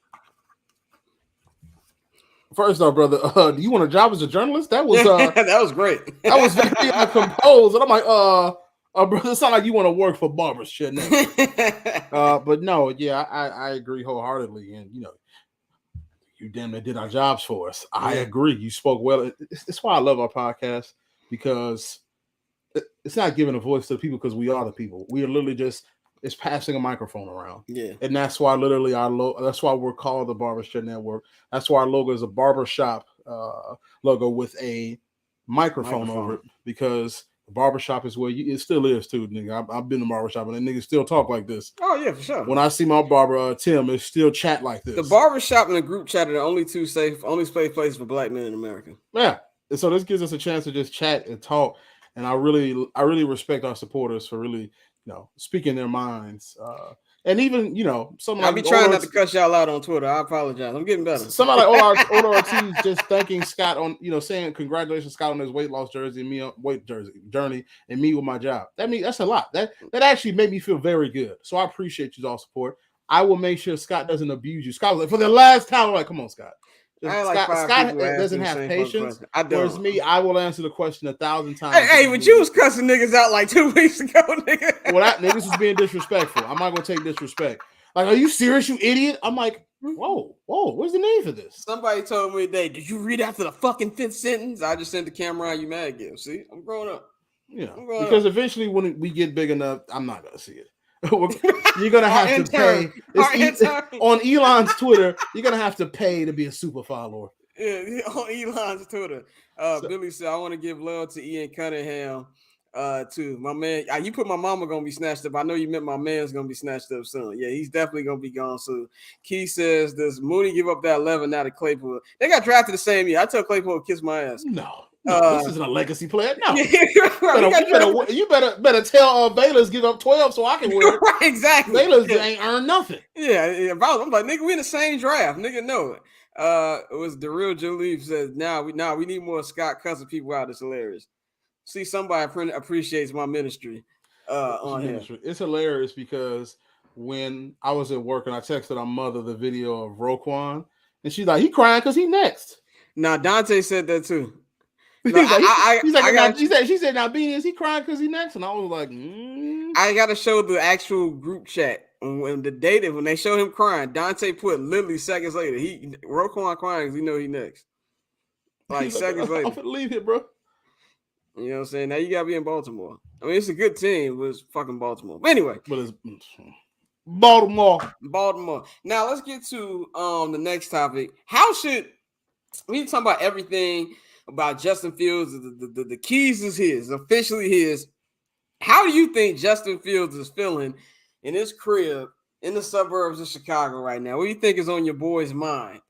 Speaker 2: First off, brother, do you want a job as a journalist? That was
Speaker 3: that was great.
Speaker 2: That was very composed, and I'm like, Oh, bro, it sounds like you want to work for Barbers Chanel. But no, yeah, I agree wholeheartedly, and you damn near did our jobs for us. I agree. You spoke well. It's why I love our podcast, because it's not giving a voice to the people because we are the people. We are literally just it's passing a microphone around.
Speaker 3: Yeah.
Speaker 2: And that's why literally that's why we're called the Barbershop Network. That's why our logo is a barbershop logo with a microphone over it, because the barbershop is where it still is too, nigga. I've been to barbershop and the niggas still talk like this.
Speaker 3: Oh yeah, for sure.
Speaker 2: When I see my barber Tim, it still chat like this.
Speaker 3: The barbershop and the group chat are the only two safe places for black men in America.
Speaker 2: Yeah. And so this gives us a chance to just chat and talk. And I really respect our supporters for really, speaking their minds. And even,
Speaker 3: I'll be trying not to cuss y'all out on Twitter. I apologize. I'm getting better.
Speaker 2: Somebody like Oda Ortiz just thanking Scott on, saying congratulations, Scott, on his weight loss journey and me with my job. That's a lot. That actually made me feel very good. So I appreciate you all support. I will make sure Scott doesn't abuse you. Scott was like, for the last time, I'm like, come on, Scott. Scott doesn't have patience. Whereas me, I will answer the question 1,000 times.
Speaker 3: Hey, but you was cussing niggas out like 2 weeks ago, nigga.
Speaker 2: Well, niggas was being disrespectful. I'm not gonna take disrespect. Like, are you serious, you idiot? I'm like, whoa, what's the name for this?
Speaker 3: Somebody told me today, did you read after the fucking 5th sentence? I just sent the camera on you mad again. See, I'm growing up.
Speaker 2: Yeah, because eventually when we get big enough, I'm not gonna see it. You're gonna have to pay on Elon's Twitter. You're gonna have to pay to be a super follower.
Speaker 3: Yeah, on Elon's Twitter. Billy said, I want to give love to Ian Cunningham. To my man, you put my mama gonna be snatched up. I know you meant my man's gonna be snatched up soon. Yeah, he's definitely gonna be gone soon. Key says, does Mooney give up that 11 now to Claypool? They got drafted the same year. I tell Claypool to kiss my ass.
Speaker 2: No, this isn't a legacy player. No, you better tell Baylor's give up 12 so I can wear it.
Speaker 3: Right, exactly.
Speaker 2: Baylor's ain't earned nothing.
Speaker 3: Yeah, I'm like, nigga, we in the same draft. Nigga, no. It was the real Jaleel says, we need more Scott cussing people out. It's hilarious. See, somebody appreciates my ministry on here.
Speaker 2: It's hilarious because when I was at work and I texted our mother the video of Roquan, and she's like, he crying because he next.
Speaker 3: Now Dante said that too.
Speaker 2: She said, now Beanie, is he crying because he next? And I was like,
Speaker 3: I gotta show the actual group chat when they show him crying. Dante put literally seconds later, Roquan crying because he know he next. Like seconds later.
Speaker 2: I'm gonna leave here, bro.
Speaker 3: You know what I'm saying? Now you gotta be in Baltimore. I mean, it's a good team, but it's fucking Baltimore. But anyway,
Speaker 2: it's Baltimore.
Speaker 3: Now let's get to the next topic. We talking about everything about Justin Fields? The keys is his, officially his. How do you think Justin Fields is feeling in his crib in the suburbs of Chicago right now? What do you think is on your boy's mind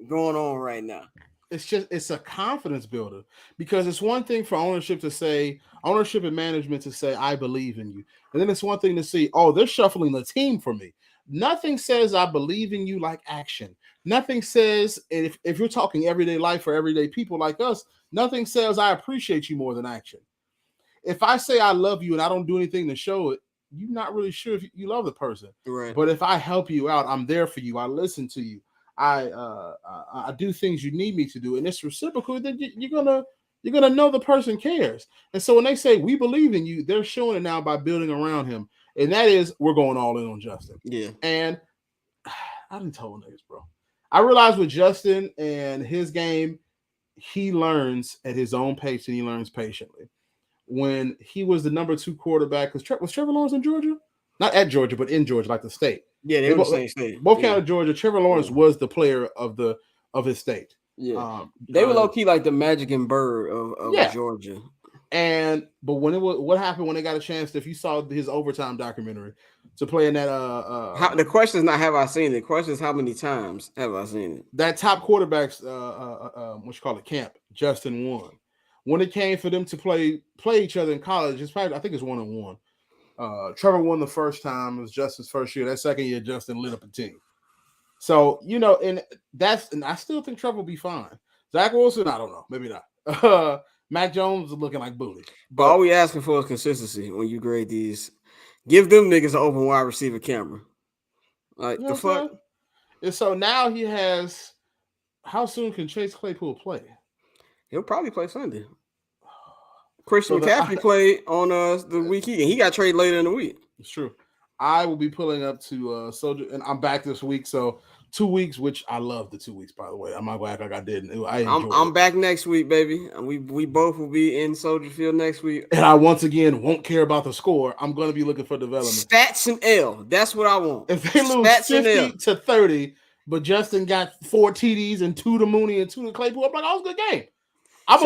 Speaker 3: going on right now?
Speaker 2: It's a confidence builder, because it's one thing for ownership and management to say, I believe in you. And then it's one thing to see, they're shuffling the team for me. Nothing says I believe in you like action. Nothing says, if you're talking everyday life for everyday people like us, nothing says I appreciate you more than action. If I say I love you and I don't do anything to show it, you're not really sure if you love the person.
Speaker 3: Right.
Speaker 2: But if I help you out, I'm there for you. I listen to you. I do things you need me to do, and it's reciprocal. Then you're gonna know the person cares. And so when they say we believe in you, they're showing it now by building around him, and that is we're going all in on Justin.
Speaker 3: Yeah.
Speaker 2: And I didn't tell niggas, bro. I realized with Justin and his game, he learns at his own pace and he learns patiently. When he was the number 2 quarterback, because was Trevor Lawrence in Georgia? Not at Georgia, but in Georgia, like the state.
Speaker 3: Yeah, they were the same state.
Speaker 2: Both counted Georgia. Trevor Lawrence was the player of his state.
Speaker 3: Yeah, they were low key like the Magic and Bird of Georgia.
Speaker 2: But what happened when they got a chance? If you saw his overtime documentary, to play in that,
Speaker 3: the question is not have I seen it. The question is how many times have I seen it?
Speaker 2: That top quarterbacks, camp. Justin won. When it came for them to play each other in college, I think it's 1-on-1. Trevor won the first time. It was Justin's first year. That second year, Justin lit up a team. So, and I still think Trevor will be fine. Zach Wilson, I don't know. Maybe not. Mac Jones is looking like booty.
Speaker 3: But all we asking for is consistency when you grade these. Give them niggas an open wide receiver camera. Like, the fuck?
Speaker 2: And so now he has, how soon can Chase Claypool play?
Speaker 3: He'll probably play Sunday. Christian McCaffrey played on the weekend. He got traded later in the week.
Speaker 2: It's true. I will be pulling up to Soldier, and I'm back this week. So 2 weeks, which I love the 2 weeks, by the way. I'm not glad like I didn't. I'm
Speaker 3: back next week, baby. And we both will be in Soldier Field next week.
Speaker 2: And I once again won't care about the score. I'm going to be looking for development.
Speaker 3: Stats and L. That's what I want.
Speaker 2: If they lose 50-30, but Justin got 4 TDs and 2 to Mooney and 2 to Claypool, I'm like, oh, it was a good game.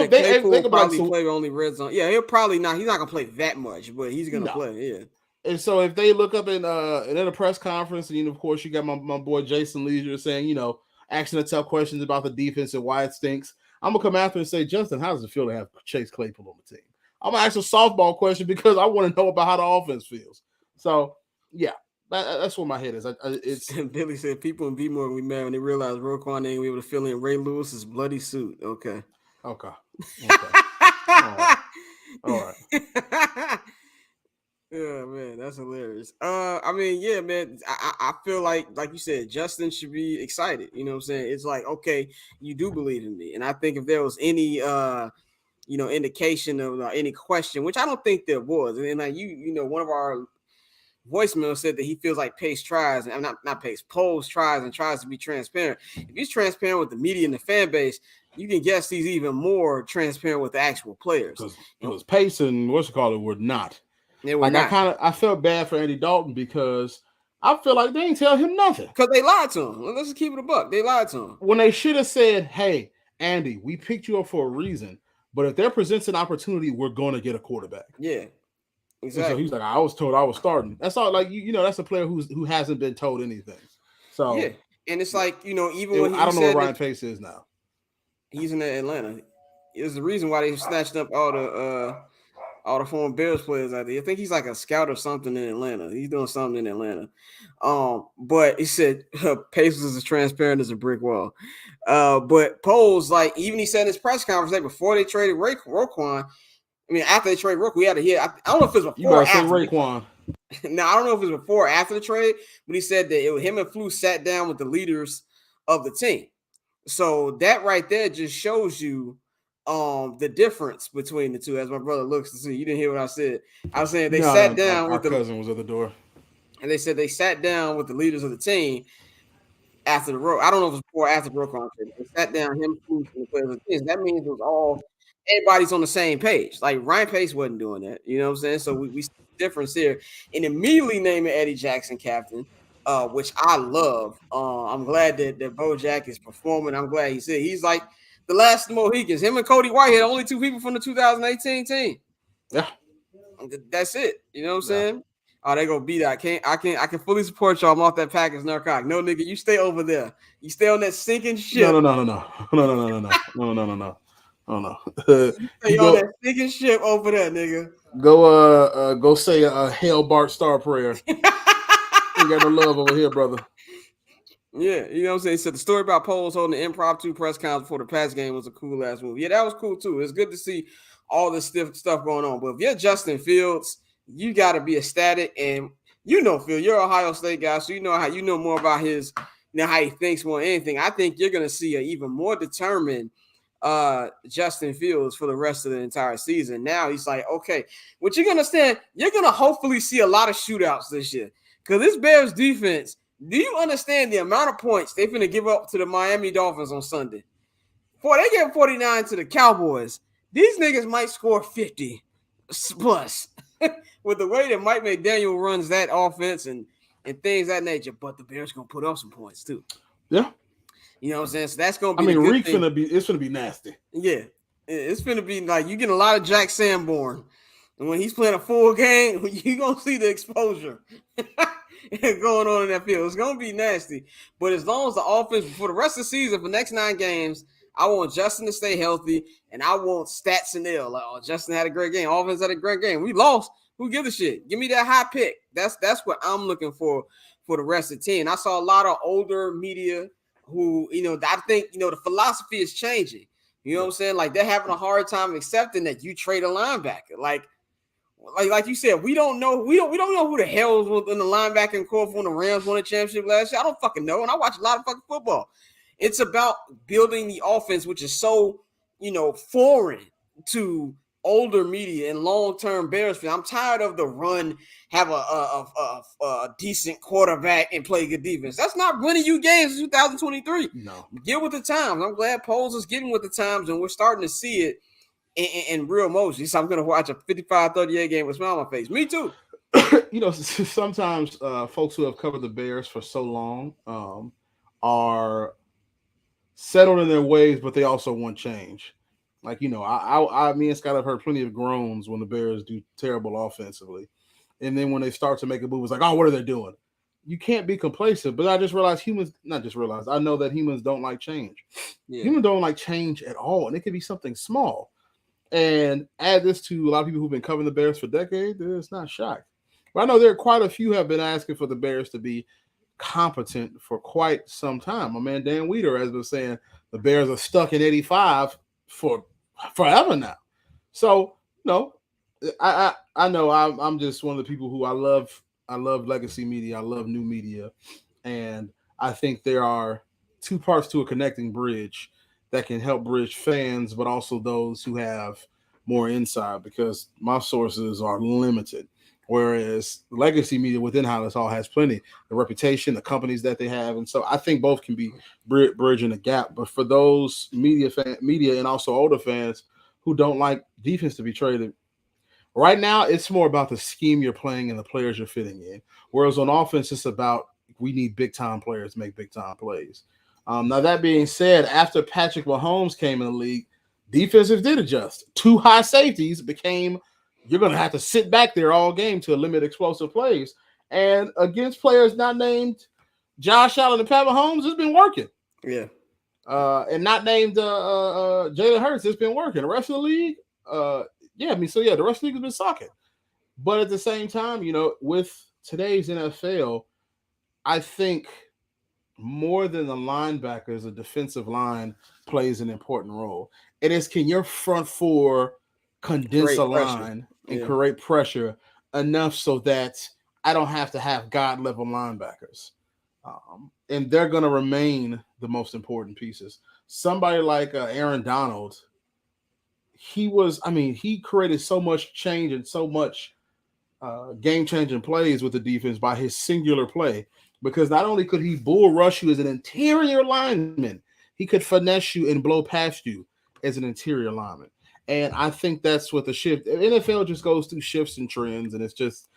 Speaker 3: They could probably play only red zone. Yeah, he'll probably not. He's not gonna play that much, but he's gonna play. Yeah.
Speaker 2: And so if they look up in a press conference, and of course you got my boy Jason Leisure saying, asking the tough questions about the defense and why it stinks, I'm gonna come after and say, Justin, how does it feel to have Chase Claypool on the team? I'm gonna ask a softball question because I want to know about how the offense feels. So yeah, that's where my head is. It's
Speaker 3: Billy said people in B-more will be mad when they realize Roquan ain't gonna be able to fill in Ray Lewis's bloody suit. Okay.
Speaker 2: All right.
Speaker 3: Yeah, man, that's hilarious. I mean, yeah, man, I feel like you said, Justin should be excited. You know what I'm saying? It's like, okay, you do believe in me. And I think if there was any indication of any question, which I don't think there was, and like one of our voicemail said that he feels like Pace tries, and not Pace, Poles tries and tries to be transparent. If he's transparent with the media and the fan base, you can guess he's even more transparent with the actual players.
Speaker 2: Because Pace and were not.
Speaker 3: They were not.
Speaker 2: I felt bad for Andy Dalton because I feel like they didn't tell him nothing.
Speaker 3: Because they lied to him. Let's just keep it a buck. They lied to him.
Speaker 2: When they should have said, hey, Andy, we picked you up for a reason, but if there presents an opportunity, we're going to get a quarterback.
Speaker 3: Yeah. Exactly.
Speaker 2: So he's like, I was told I was starting. That's all. Like that's a player who hasn't been told anything. So
Speaker 3: yeah, and it's like even when
Speaker 2: I don't know where Ryan Pace is now.
Speaker 3: He's in Atlanta. It's the reason why they snatched up all the former Bears players out there. I think he's like a scout or something in Atlanta. He's doing something in Atlanta. But he said Pace was as transparent as a brick wall. But Poles, like even he said in his press conference before they traded Roquan. I mean, after they traded Rook, we had to hear. I don't know if it was before or after.
Speaker 2: Raekwon.
Speaker 3: Now, I don't know if it was before or after the trade, but he said that him and Flu sat down with the leaders of the team. So that right there just shows you the difference between the two. As my brother looks to see, you didn't hear what I said. I was saying sat down with
Speaker 2: our cousin was at the door,
Speaker 3: and they said they sat down with the leaders of the team after the Rook. I don't know if it was before or after the Rook trade. They sat down him, Flu, and the players of the team. That means it was all. Everybody's on the same page. Like Ryan Pace wasn't doing that. You know what I'm saying? So we see the difference here. And immediately naming Eddie Jackson captain, which I love. I'm glad that Bo Jack is performing. I'm glad he's like the last Mohicans. Him and Cody Whitehead, only 2 people from the 2018 team.
Speaker 2: Yeah.
Speaker 3: That's it. You know what I'm saying? Oh, they gonna beat that. I can fully support y'all. I'm off that Packers narcotic. No, nigga, you stay over there. You stay on that sinking ship.
Speaker 2: No. Oh no!
Speaker 3: You on that sinking ship over there, nigga.
Speaker 2: Go say a Hail Bart Star prayer. You got no love over here, brother.
Speaker 3: Yeah, you know what I'm saying. So the story about Poles holding the impromptu press conference before the Pats game was a cool ass move. Yeah, that was cool too. It's good to see all this stuff going on. But if you're Justin Fields, you got to be ecstatic. And Phil, you're an Ohio State guy, so you know more about his, how he thinks more than anything. I think you're gonna see an even more determined Justin Fields for the rest of the entire season. Now he's like, okay, what you're gonna understand, you're gonna hopefully see a lot of shootouts this year. Because this Bears defense, do you understand the amount of points they're gonna give up to the Miami Dolphins on Sunday? Boy, they gave 49 to the Cowboys. These niggas might score 50 plus with the way that Mike McDaniel runs that offense and things of that nature. But the Bears gonna put up some points too.
Speaker 2: Yeah.
Speaker 3: You know what I'm saying? So that's gonna be.
Speaker 2: It's gonna be nasty.
Speaker 3: Yeah, it's gonna be like you get a lot of Jack Sanborn, and when he's playing a full game, you gonna see the exposure going on in that field. It's gonna be nasty. But as long as the offense for the rest of the season, for the next 9 games, I want Justin to stay healthy, and I want stats and L. Like, oh, Justin had a great game. Offense had a great game. We lost. Who gives a shit? Give me that high pick. That's what I'm looking for the rest of the team. I saw a lot of older media who, I think, the philosophy is changing. You know what I'm saying? Like, they're having a hard time accepting that you trade a linebacker. Like you said, we don't know who the hell was in the linebacking core when the Rams won a championship last year. I don't fucking know. And I watch a lot of fucking football. It's about building the offense, which is so, foreign to older media and long-term Bears fan. I'm tired of the run, have a decent quarterback and play good defense. That's not winning you games in 2023.
Speaker 2: No.
Speaker 3: Get with the times. I'm glad Poles is getting with the times, and we're starting to see it in real motion. So I'm going to watch a 55-38 game with a smile on my face. Me too.
Speaker 2: Sometimes folks who have covered the Bears for so long are settled in their ways, but they also want change. Like, me and Scott have heard plenty of groans when the Bears do terrible offensively. And then when they start to make a move, it's like, oh, what are they doing? You can't be complacent. But I just realized I know that humans don't like change. Yeah. Humans don't like change at all. And it could be something small. And add this to a lot of people who've been covering the Bears for decades, it's not shocked. But I know there are quite a few have been asking for the Bears to be competent for quite some time. My man Dan Weeder has been saying the Bears are stuck in 85 for forever now. So, I know I'm just one of the people who I love legacy media. I love new media. And I think there are two parts to a connecting bridge that can help bridge fans, but also those who have more insight, because my sources are limited. Whereas legacy media within Halas Hall has plenty, the reputation, the companies that they have. And so I think both can be bridging the gap. But for those media and also older fans who don't like defense to be traded, right now it's more about the scheme you're playing and the players you're fitting in. Whereas on offense, it's about we need big-time players to make big-time plays. Now, that being said, after Patrick Mahomes came in the league, defenses did adjust. 2 high safeties became – you're going to have to sit back there all game to limit explosive plays. And against players not named Josh Allen and Pat Mahomes, it's been working.
Speaker 3: Yeah.
Speaker 2: And not named Jalen Hurts, it's been working. The rest of the league, the rest of the league has been sucking. But at the same time, with today's NFL, I think more than the linebackers, the defensive line plays an important role. It is, can your front four condense a line and create pressure enough so that I don't have to have God level linebackers. And they're going to remain the most important pieces. Somebody like Aaron Donald, he created so much change and so much game-changing plays with the defense by his singular play, because not only could he bull rush you as an interior lineman, he could finesse you and blow past you as an interior lineman. And I think that's what the shift. NFL just goes through shifts and trends, and it's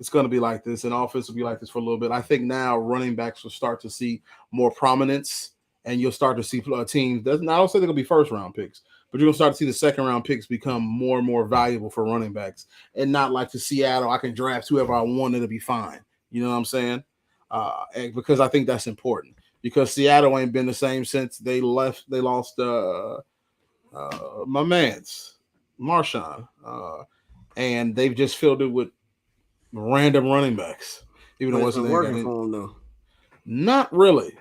Speaker 2: going to be like this, and offense will be like this for a little bit. I think now running backs will start to see more prominence, and you'll start to see teams. I don't say they're going to be first-round picks, but you're going to start to see the second-round picks become more and more valuable for running backs, and not like to Seattle, I can draft whoever I want, it'll be fine. You know what I'm saying? Because I think that's important. Because Seattle ain't been the same since they lost my man's Marshawn, and they've just filled it with random running backs. Even though it wasn't
Speaker 3: working for him though.
Speaker 2: Not really.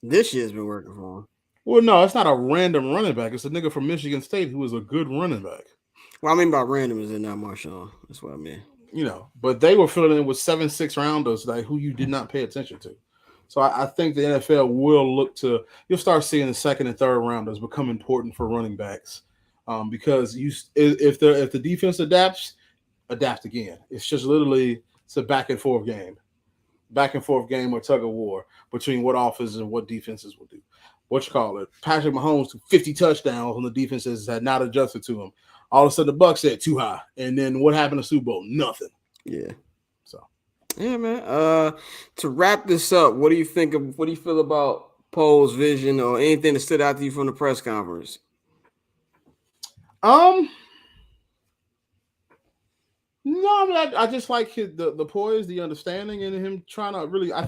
Speaker 3: This year's been working for him.
Speaker 2: Well, no, it's not a random running back. It's a nigga from Michigan State who is a good running back.
Speaker 3: What I mean by random is not Marshawn. That's what I mean.
Speaker 2: But they were filling in with 7 6-rounders like who you did not pay attention to. So I think the NFL will look to – you'll start seeing the second and third rounders become important for running backs because if the defense adapts, adapt again. It's just literally it's a back-and-forth game. Back-and-forth game or tug-of-war between what offenses and what defenses will do. Patrick Mahomes to 50 touchdowns when the defenses had not adjusted to him. All of a sudden, the Bucs said too high. And then what happened to Super Bowl? Nothing.
Speaker 3: Yeah. Yeah, man. To wrap this up, what do you feel about Pole's vision or anything that stood out to you from the press conference?
Speaker 2: No, I just like the poise, the understanding, and him trying to really. I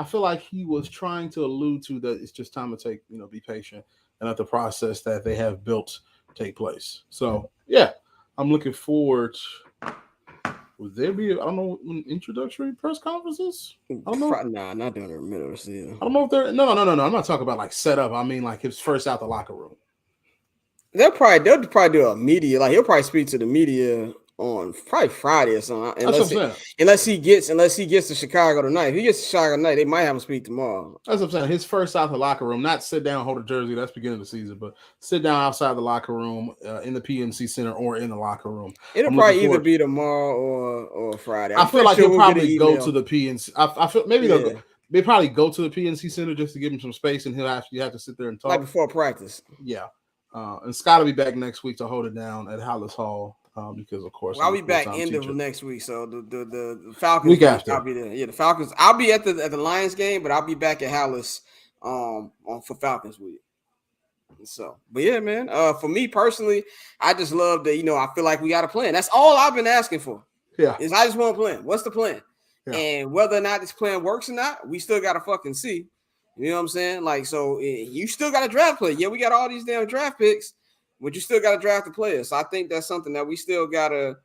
Speaker 2: feel like he was trying to allude to that it's just time to be patient and let the process that they have built take place. So yeah, I'm looking forward. Would there be, I don't know, introductory press conferences? I don't know.
Speaker 3: Nah, not during the middle of the season.
Speaker 2: I don't know if they're no. I'm not talking about like setup. I mean like his first out the locker room.
Speaker 3: They'll probably do a media. Like he'll probably speak to the media on probably Friday or something.
Speaker 2: Unless
Speaker 3: he gets to Chicago tonight. If he gets to Chicago tonight, they might have him speak tomorrow.
Speaker 2: That's what I'm saying. His first out the locker room, not sit down, hold a jersey. That's beginning of the season, but sit down outside the locker room in the PNC Center or in the locker room.
Speaker 3: It'll probably either be tomorrow or Friday.
Speaker 2: I feel like he'll probably go to the PNC. I feel maybe they probably go to the PNC Center just to give him some space, and he'll actually have to sit there and talk
Speaker 3: like before practice.
Speaker 2: Yeah, and Scott will be back next week to hold it down at Halas Hall. Because of course,
Speaker 3: I'll be back end of next week. So the Falcons
Speaker 2: week after,
Speaker 3: I'll be there. Yeah, the Falcons. I'll be at the Lions game, but I'll be back at Halas for Falcons week. So, but yeah, man. For me personally, I just love that. I feel like we got a plan. That's all I've been asking for.
Speaker 2: Yeah,
Speaker 3: is I just want a plan. What's the plan?
Speaker 2: Yeah.
Speaker 3: And whether or not this plan works or not, we still got to fucking see. You know what I'm saying? Like, so you still got a draft player. Yeah, we got all these damn draft picks. But you still got to draft the players. So I think that's something that we still got to,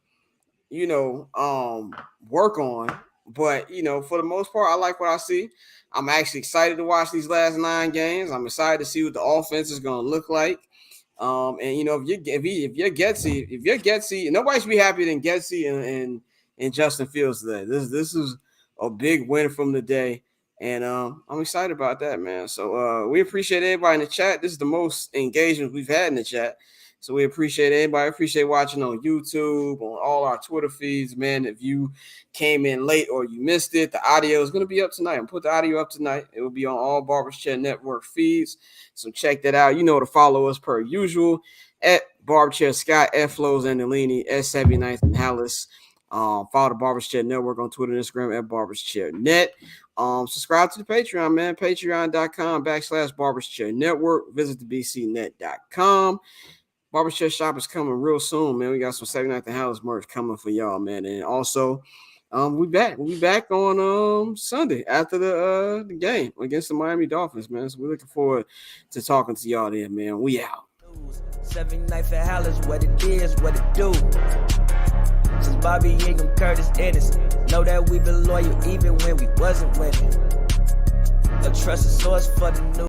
Speaker 3: work on. But, for the most part, I like what I see. I'm actually excited to watch these last 9 games. I'm excited to see what the offense is going to look like. And, if you're Getsy, nobody should be happier than Getsy and Justin Fields today. This is a big win from the day. And I'm excited about that, man. So we appreciate everybody in the chat. This is the most engagement we've had in the chat. So we appreciate everybody. Appreciate watching on YouTube, on all our Twitter feeds, man. If you came in late or you missed it, the audio is going to be up tonight. I'm put the audio up tonight. It will be on all Barbers Chair Network feeds. So check that out. To follow us per usual at Barber Chair Scott, at Flows and Delini, at 79th and Halas. Follow the Barbers Chair Network on Twitter and Instagram at Barbers Chair Net. Subscribe to the Patreon, man. Patreon.com/Barbers Chair Network. Visit the bcnet.com. Barbers Chair Shop is coming real soon, man. We got some 79th and Halas merch coming for y'all, man. And also, we'll be back on Sunday after the game against the Miami Dolphins, man. So we're looking forward to talking to y'all there, man. We out.
Speaker 1: 79th and Halas, what it is, what it do. Since Bobby Ingham, Curtis Ennis, know that we been loyal even when we wasn't winning. A trusted source for the news.